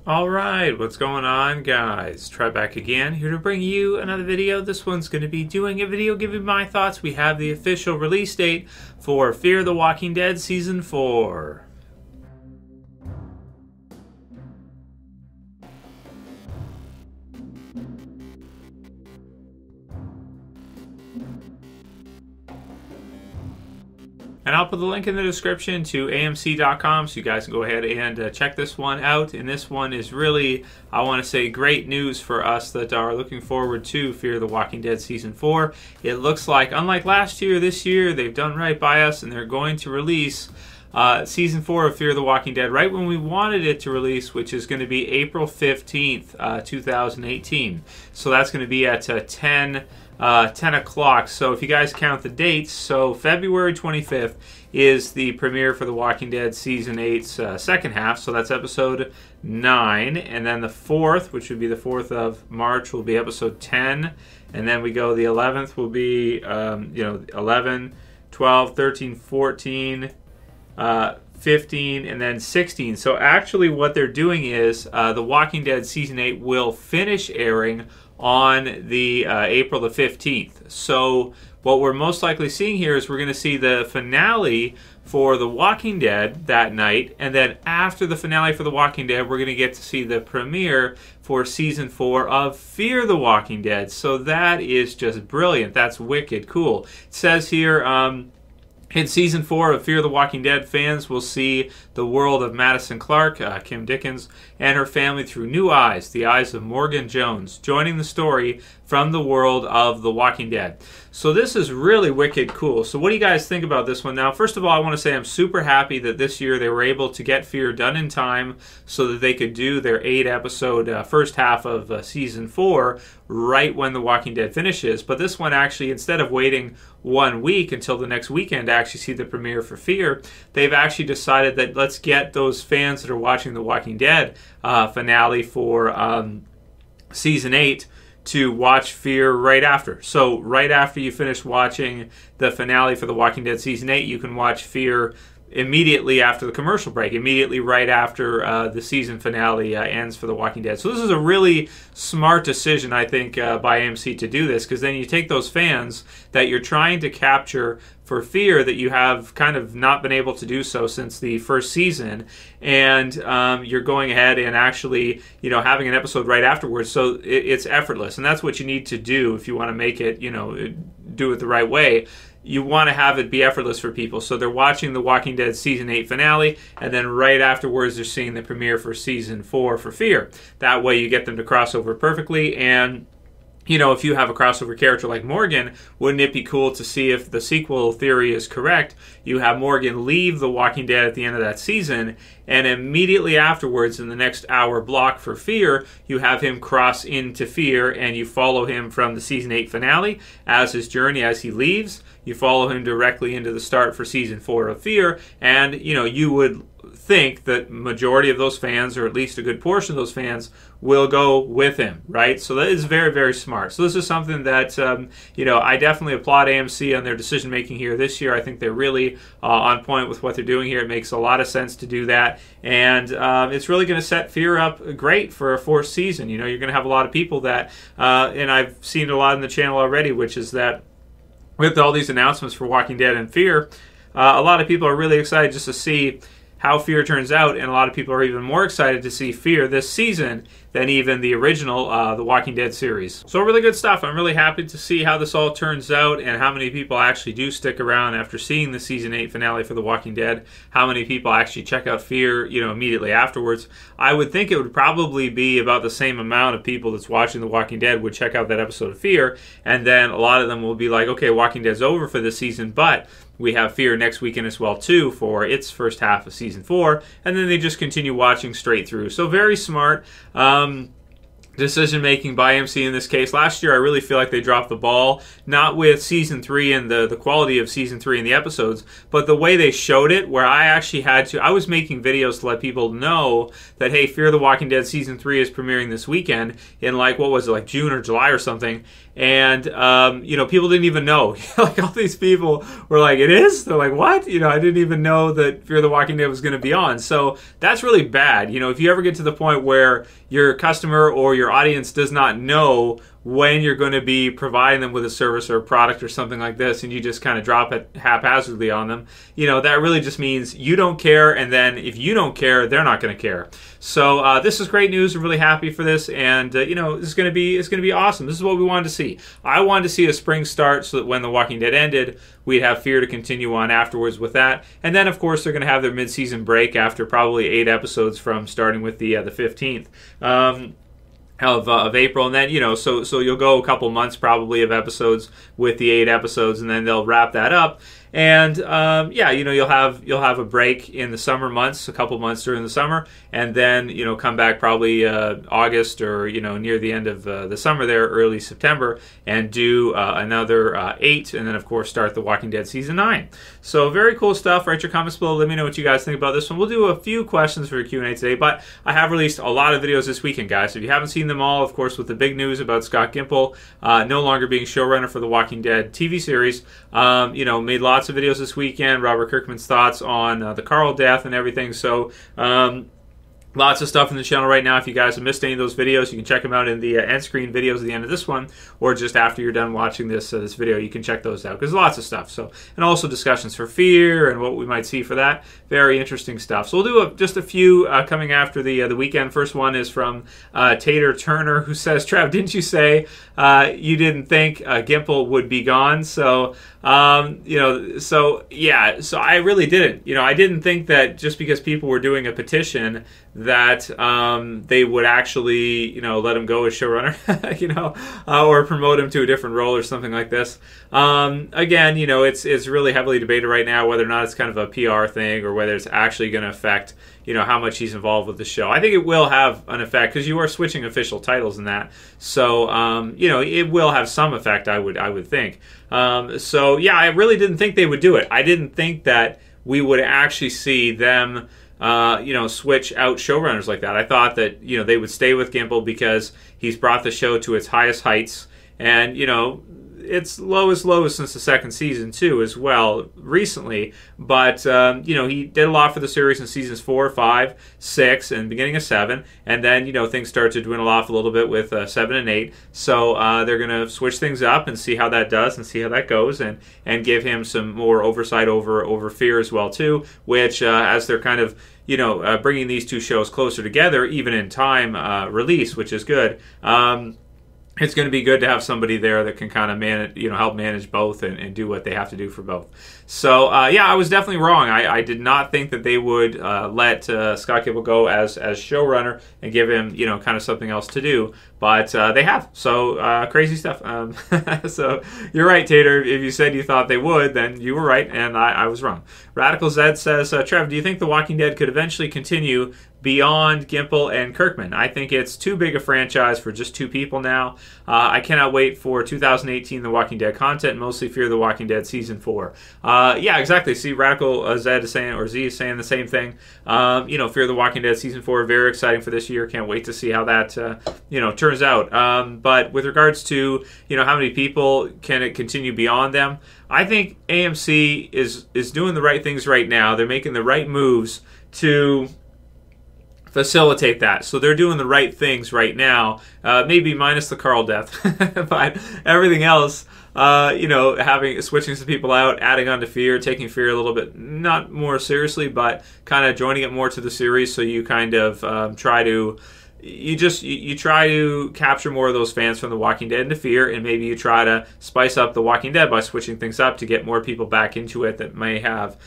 Alright, what's going on, guys? Trev back again, here to bring you another video. This one's going to be doing a video giving my thoughts. We have the official release date for Fear the Walking Dead Season 4. And I'll put the link in the description to AMC.com so you guys can go ahead and check this one out. And this one is really, I want to say, great news for us that are looking forward to Fear the Walking Dead Season 4. It looks like, unlike last year, this year, they've done right by us and they're going to release Season 4 of Fear the Walking Dead right when we wanted it to release, which is going to be April 15th, 2018. So that's going to be at 10 o'clock. So if you guys count the dates, so February 25th is the premiere for The Walking Dead Season 8's second half, so that's episode 9, and then the 4th, which would be the 4th of March, will be episode 10, and then we go the 11th will be 11, 12, 13, 14, 15, and then 16. So actually what they're doing is The Walking Dead Season 8 will finish airing on the April the 15th. So what we're most likely seeing here is we're going to see the finale for The Walking Dead that night, and then after the finale for The Walking Dead, we're going to get to see the premiere for Season 4 of Fear the Walking Dead. So that is just brilliant. That's wicked cool. It says here, in Season 4 of Fear the Walking Dead, fans will see the world of Madison Clark, Kim Dickens, and her family through new eyes, the eyes of Morgan Jones, joining the story from the world of The Walking Dead. So this is really wicked cool. So what do you guys think about this one? Now, first of all, I want to say I'm super happy that this year they were able to get Fear done in time so that they could do their 8-episode first half of Season 4 right when The Walking Dead finishes. But this one actually, instead of waiting 1 week until the next weekend to actually see the premiere for Fear, they've actually decided that let's get those fans that are watching The Walking Dead finale for Season 8 to watch Fear right after. So right after you finish watching the finale for The Walking Dead Season 8, you can watch Fear immediately after the commercial break, immediately right after the season finale ends for The Walking Dead. So this is a really smart decision, I think, by AMC to do this, because then you take those fans that you're trying to capture for Fear that you have kind of not been able to do so since the first season, and you're going ahead and actually, having an episode right afterwards, so it's effortless, and that's what you need to do if you want to make it, do it the right way. You want to have it be effortless for people. So they're watching The Walking Dead Season 8 finale, and then right afterwards they're seeing the premiere for Season 4 for Fear. That way you get them to cross over perfectly, and if you have a crossover character like Morgan, wouldn't it be cool to see, if the sequel theory is correct, you have Morgan leave The Walking Dead at the end of that season, and immediately afterwards, in the next hour block for Fear, you have him cross into Fear, and you follow him from the Season 8 finale as his journey as he leaves. You follow him directly into the start for Season 4 of Fear, and, you would think that majority of those fans, or at least a good portion of those fans, will go with him, right? So that is very, very smart. So this is something that, I definitely applaud AMC on their decision-making here this year. I think they're really on point with what they're doing here. It makes a lot of sense to do that. And it's really going to set Fear up great for a 4th season. You're going to have a lot of people that, and I've seen a lot on the channel already, which is that with all these announcements for Walking Dead and Fear, a lot of people are really excited just to see how Fear turns out, and a lot of people are even more excited to see Fear this season than even the original The Walking Dead series. So really good stuff. I'm really happy to see how this all turns out and how many people actually do stick around after seeing the Season 8 finale for The Walking Dead, how many people actually check out Fear, immediately afterwards. I would think it would probably be about the same amount of people that's watching The Walking Dead would check out that episode of Fear, and then a lot of them will be like, okay, Walking Dead's over for this season, but we have Fear next weekend as well, too, for its first half of Season 4, and then they just continue watching straight through. So very smart. decision making by AMC in this case. Last year, I really feel like they dropped the ball, not with season 3 and the quality of season 3 and the episodes, but the way they showed it, where I actually I was making videos to let people know that, hey, Fear the Walking Dead season 3 is premiering this weekend in, like, what was it, like June or July or something. And, people didn't even know. Like, all these people were like, it is? They're like, what? I didn't even know that Fear the Walking Dead was going to be on. So that's really bad. If you ever get to the point where your customer or your audience does not know when you're going to be providing them with a service or a product or something like this, and you just kind of drop it haphazardly on them, that really just means you don't care, and then if you don't care, they're not going to care. So this is great news. I'm really happy for this, and it's going to be awesome. This is what we wanted to see. I wanted to see a spring start so that when The Walking Dead ended, we'd have Fear to continue on afterwards with that, and then of course they're going to have their mid-season break after probably 8 episodes from starting with the 15th. Of April, and then so you'll go a couple months probably of episodes with the 8 episodes, and then they'll wrap that up. And you'll have a break in the summer months, a couple months during the summer, and then come back probably August or near the end of the summer there, early September, and do another 8, and then of course start The Walking Dead season 9. So very cool stuff. Write your comments below. Let me know what you guys think about this one. We'll do a few questions for Q&A today, but I have released a lot of videos this weekend, guys. If you haven't seen them all, of course, with the big news about Scott Gimple no longer being showrunner for The Walking Dead TV series, made lots of videos this weekend. Robert Kirkman's thoughts on the Carl death and everything. So lots of stuff in the channel right now. If you guys have missed any of those videos, you can check them out in the end screen videos at the end of this one, or just after you're done watching this video, you can check those out, because lots of stuff. So, and also discussions for Fear and what we might see for that. Very interesting stuff. So we'll do just a few coming after the weekend. First one is from Tater Turner, who says, Trev, didn't you say you didn't think Gimple would be gone? So so I really didn't. I didn't think that just because people were doing a petition that they would actually, let him go as showrunner, or promote him to a different role or something like this. Again, it's really heavily debated right now whether or not it's kind of a PR thing or whether it's actually going to affect, how much he's involved with the show. I think it will have an effect because you are switching official titles in that. So, it will have some effect, I would think. I really didn't think they would do it. I didn't think that we would actually see them switch out showrunners like that. I thought that, they would stay with Gimple because he's brought the show to its highest heights. And, its lowest since the second season, too, as well, recently. But, he did a lot for the series in seasons 4, 5, 6, and beginning of 7. And then, things started to dwindle off a little bit with 7 and 8. So they're going to switch things up and see how that does and see how that goes, and give him some more oversight over Fear as well, too, which, as they're kind of bringing these two shows closer together, even in time release, which is good. It's going to be good to have somebody there that can kind of manage, help manage both and do what they have to do for both. So, I was definitely wrong. I did not think that they would let Scott Gimple go as showrunner and give him, kind of something else to do. But they have. So, crazy stuff. So, you're right, Tater. If you said you thought they would, then you were right, and I was wrong. Radical Zed says, Trev, do you think The Walking Dead could eventually continue beyond Gimple and Kirkman? I think it's too big a franchise for just 2 people now. I cannot wait for 2018 The Walking Dead content, mostly Fear the Walking Dead Season 4. Exactly. See, Radical Zed is saying, or Z is saying the same thing. Fear the Walking Dead Season 4, very exciting for this year. Can't wait to see how that, turns out. But with regards to, how many people can it continue beyond them, I think AMC is doing the right things right now. They're making the right moves to facilitate that. So they're doing the right things right now, maybe minus the Carl death, but everything else, switching some people out, adding on to Fear, taking Fear a little bit, not more seriously, but kind of joining it more to the series. So you kind of try to capture more of those fans from The Walking Dead into Fear, and maybe you try to spice up The Walking Dead by switching things up to get more people back into it that may have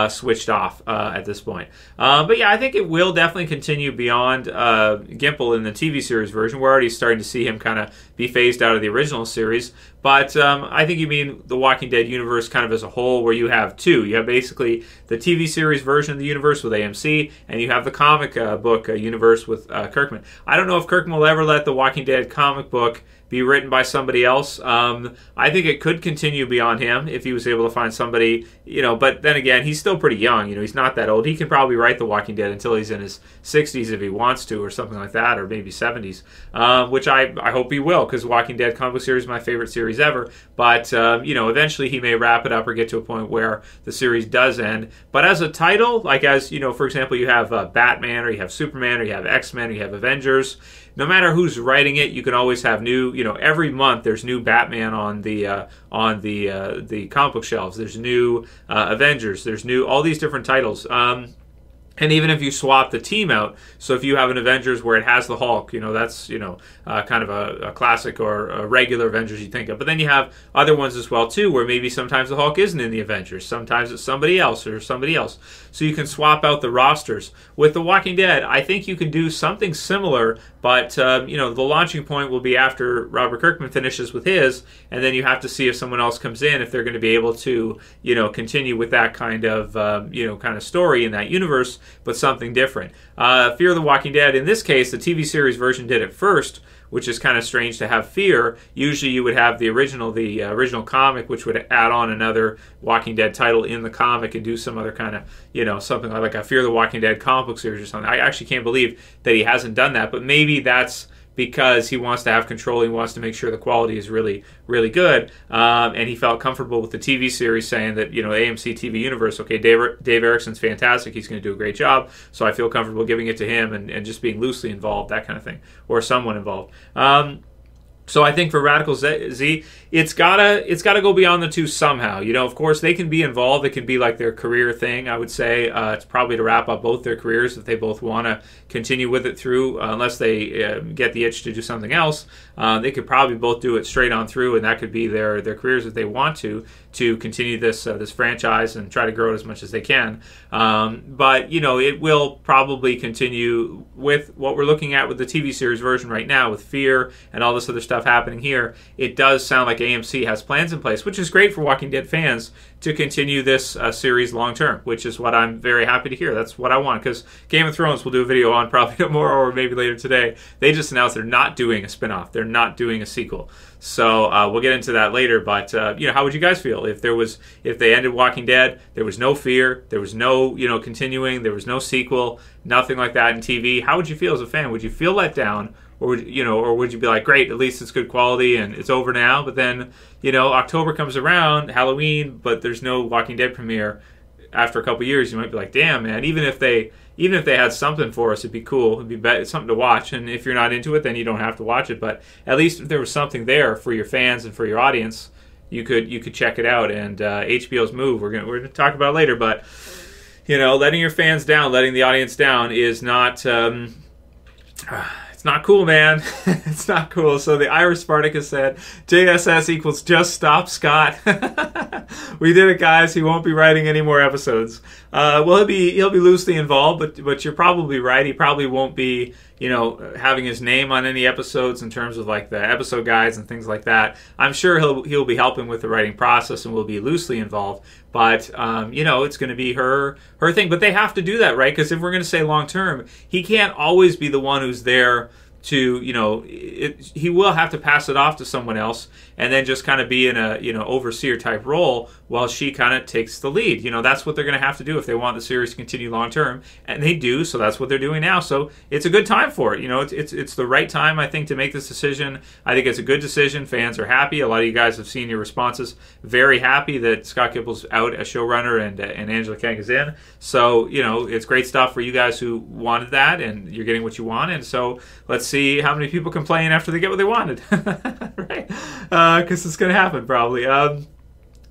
switched off at this point. I think it will definitely continue beyond Gimple in the TV series version. We're already starting to see him kind of be phased out of the original series, But I think you mean the Walking Dead universe kind of as a whole, where you have two. You have basically the TV series version of the universe with AMC, and you have the comic book universe with Kirkman. I don't know if Kirkman will ever let the Walking Dead comic book be written by somebody else. I think it could continue beyond him if he was able to find somebody, but then again, he's still pretty young. He's not that old. He can probably write The Walking Dead until he's in his 60s if he wants to, or something like that, or maybe 70s, which I hope he will, because Walking Dead comic book series is my favorite series ever. But, eventually he may wrap it up or get to a point where the series does end. But as a title, like as, for example, you have Batman, or you have Superman, or you have X-Men, or you have Avengers, no matter who's writing it, you can always have new. Every month there's new Batman on the comic book shelves. There's new Avengers. There's new all these different titles. And even if you swap the team out, so if you have an Avengers where it has the Hulk, that's kind of a classic or a regular Avengers you think of. But then you have other ones as well too, where maybe sometimes the Hulk isn't in the Avengers, sometimes it's somebody else or somebody else. So you can swap out the rosters. With The Walking Dead, I think you can do something similar, but the launching point will be after Robert Kirkman finishes with his, and then you have to see if someone else comes in, if they're going to be able to continue with that kind of story in that universe, but something different. Fear the Walking Dead, in this case, the TV series version did it first, which is kind of strange to have Fear. Usually you would have the original comic, which would add on another Walking Dead title in the comic and do some other kind of, something like a Fear the Walking Dead comic book series or something. I actually can't believe that he hasn't done that, but maybe that's because he wants to have control. He wants to make sure the quality is really, really good. And he felt comfortable with the TV series saying that, AMC TV universe, okay, Dave Erickson's fantastic. He's going to do a great job. So I feel comfortable giving it to him and just being loosely involved, that kind of thing, or someone involved. So I think for Radical Z, it's gotta go beyond the two somehow. Of course, they can be involved. It can be like their career thing. I would say it's probably to wrap up both their careers if they both want to continue with it through, unless they get the itch to do something else. They could probably both do it straight on through, and that could be their careers if they want to continue this franchise and try to grow it as much as they can. But it will probably continue with what we're looking at with the TV series version right now, with Fear and all this other stuff happening here. It does sound like AMC has plans in place, which is great for Walking Dead fans to continue this series long term, which is what I'm very happy to hear. That's what I want, because Game of Thrones we'll do a video on probably tomorrow or maybe later today. They just announced they're not doing a spinoff. They're not doing a sequel. So we'll get into that later. But how would you guys feel if they ended Walking Dead? There was no Fear, there was no continuing, there was no sequel, nothing like that in TV. How would you feel as a fan? Would you feel let down? Or would you be like, great, at least it's good quality and it's over now? But then, October comes around, Halloween, but there's no Walking Dead premiere after a couple years. You might be like, damn, man, even if they had something for us, it'd be cool. It'd be something to watch. And if you're not into it, then you don't have to watch it. But at least if there was something there for your fans and for your audience, you could check it out. And HBO's move, we're gonna talk about it later. But letting your fans down, letting the audience down is not. It's not cool, man. It's not cool. So the Irish Spartacus said, JSS equals just stop Scott. We did it, guys. He won't be writing any more episodes. Well, he'll be loosely involved, but you're probably right. He probably won't be, having his name on any episodes in terms of like the episode guides and things like that. I'm sure he'll be helping with the writing process and will be loosely involved. But it's going to be her thing. But they have to do that, right? Because if we're going to say long term, he can't always be the one who's there to, he will have to pass it off to someone else and then just kind of be in a, overseer type role while she kind of takes the lead. That's what they're going to have to do if they want the series to continue long term, and they do. So that's what they're doing now. So it's a good time for it. It's the right time, I think, to make this decision. I think it's a good decision. Fans are happy. A lot of you guys have seen your responses. Very happy that Scott Gimple's out as showrunner and Angela Kang is in. So it's great stuff for you guys who wanted that, and you're getting what you want. And so let's see how many people complain after they get what they wanted, right? Because it's going to happen probably.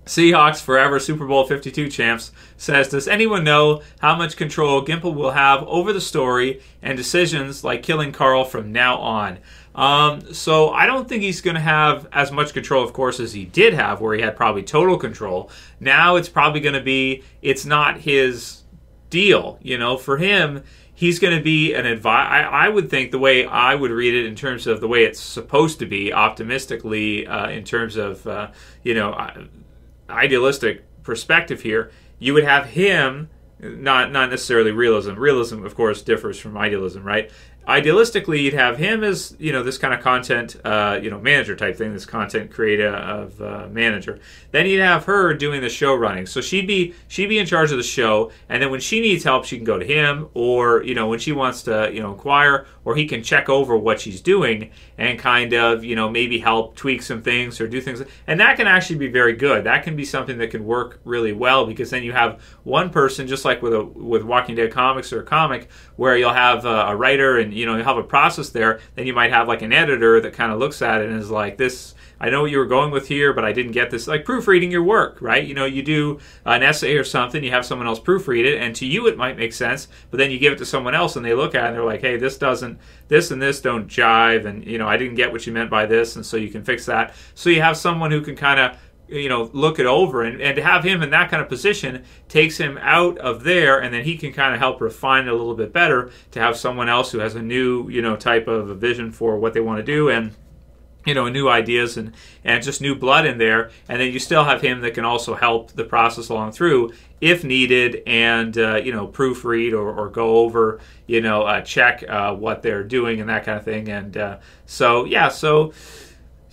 Seahawks Forever Super Bowl 52 champs says, does anyone know how much control Gimple will have over the story and decisions like killing Carl from now on? So I don't think he's going to have as much control, of course, as he did have, where he had probably total control. Now it's probably going to be, it's not his deal. For him, he's going to be an advisor. I would think the way I would read it in terms of the way it's supposed to be, optimistically, in terms of, idealistic perspective here, you would have him, not necessarily realism. Realism, of course, differs from idealism, right? Idealistically, you'd have him as, this kind of content, manager type thing, this content creative manager. Then you'd have her doing the show running. So she'd be in charge of the show, and then when she needs help, she can go to him, or, when she wants to, inquire, or he can check over what she's doing and kind of, maybe help tweak some things or do things. And that can actually be very good. That can be something that can work really well, because then you have one person, just like with Walking Dead comics or a comic, where you'll have a writer and you'll have a process there. Then you might have like an editor that kind of looks at it and is like, this, I know what you were going with here, but I didn't get this. Like proofreading your work, right? You do an essay or something, you have someone else proofread it, and to you it might make sense, but then you give it to someone else and they look at it and they're like, hey, this and this don't jive, and I didn't get what you meant by this, and so you can fix that. So you have someone who can kind of look it over, and to have him in that kind of position takes him out of there, and then he can kind of help refine it a little bit better to have someone else who has a new, type of a vision for what they want to do, and new ideas and just new blood in there. And then you still have him that can also help the process along through if needed, and proofread or go over, check what they're doing and that kind of thing. And so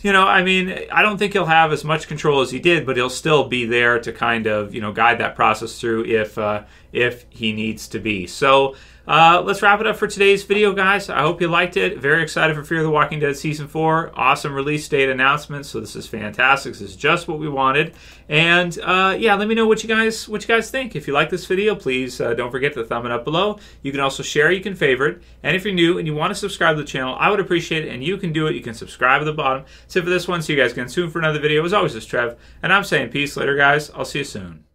I don't think he'll have as much control as he did, but he'll still be there to kind of, guide that process through if he needs to be. So let's wrap it up for today's video, guys. I hope you liked it. Very excited for Fear the Walking Dead Season 4. Awesome release date announcement. So this is fantastic. This is just what we wanted. And let me know what you guys think. If you like this video, please don't forget to thumb it up below. You can also share, you can favorite. And if you're new and you want to subscribe to the channel, I would appreciate it. And you can do it. You can subscribe at the bottom. That's it for this one. See you guys again soon for another video. As always, this is Trev. And I'm saying peace later, guys. I'll see you soon.